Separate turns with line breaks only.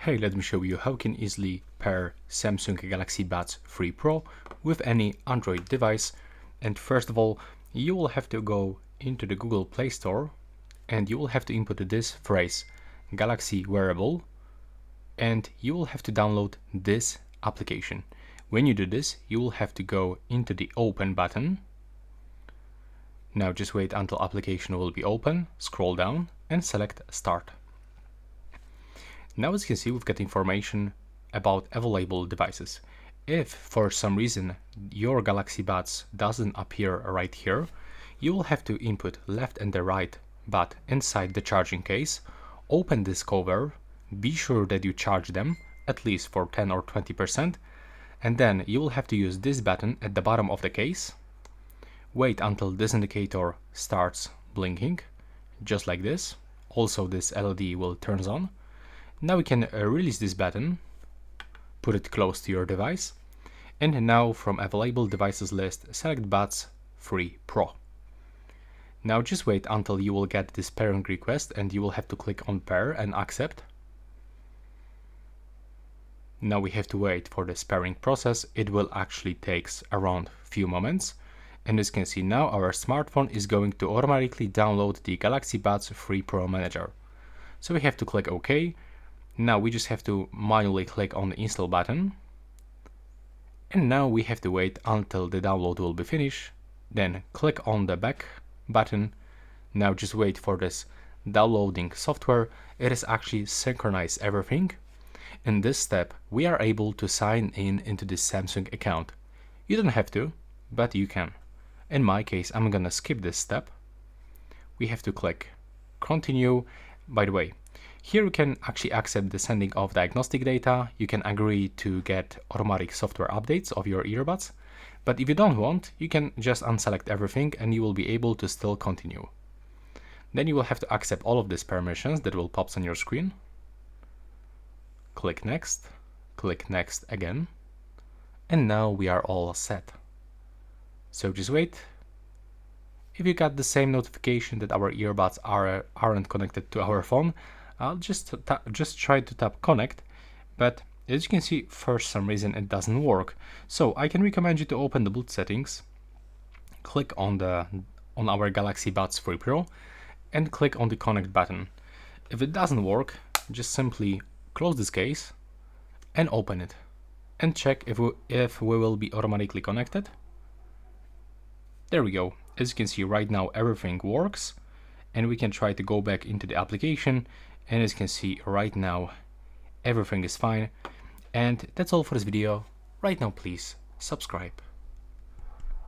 Hey, let me show you how you can easily pair Samsung Galaxy Buds 3 Pro with any Android device. And first of all, you will have to go into the Google Play Store and you will have to input this phrase Galaxy Wearable, and you will have to download this application. When you do this, you will have to go into the Open button. Now just wait until application will be open, scroll down and select Start. Now as you can see, we've got information about available devices. If for some reason your Galaxy Buds doesn't appear right here, you will have to input left and the right bud inside the charging case, open this cover, be sure that you charge them at least for 10 or 20%, and then you will have to use this button at the bottom of the case. Wait until this indicator starts blinking, just like this. Also this LED will turn on. Now we can release this button, put it close to your device, and now from available devices list, select Buds 3 Pro. Now just wait until you will get this pairing request and you will have to click on pair and accept. Now we have to wait for this pairing process. It will actually take around few moments. And as you can see now, our smartphone is going to automatically download the Galaxy Buds 3 Pro Manager. So we have to click OK. Now we just have to manually click on the install button. And now we have to wait until the download will be finished. Then click on the back button. Now just wait for this downloading software. It is actually synchronized everything. In this step, we are able to sign in into this Samsung account. You don't have to, but you can. In my case, I'm gonna skip this step. We have to click continue. By the way, here you can actually accept the sending of diagnostic data. You can agree to get automatic software updates of your earbuds. But if you don't want, you can just unselect everything and you will be able to still continue. Then you will have to accept all of these permissions that will pop on your screen. Click next again. And now we are all set. So just wait. If you got the same notification that our earbuds aren't connected to our phone, I'll just try to tap connect, but as you can see, for some reason it doesn't work. So I can recommend you to open the boot settings, click on our Galaxy Buds 3 Pro, and click on the connect button. If it doesn't work, just simply close this case and open it, and check if we will be automatically connected. There we go. As you can see right now, everything works, and we can try to go back into the application. And as you can see right now, everything is fine. And that's all for this video. Right now, please subscribe.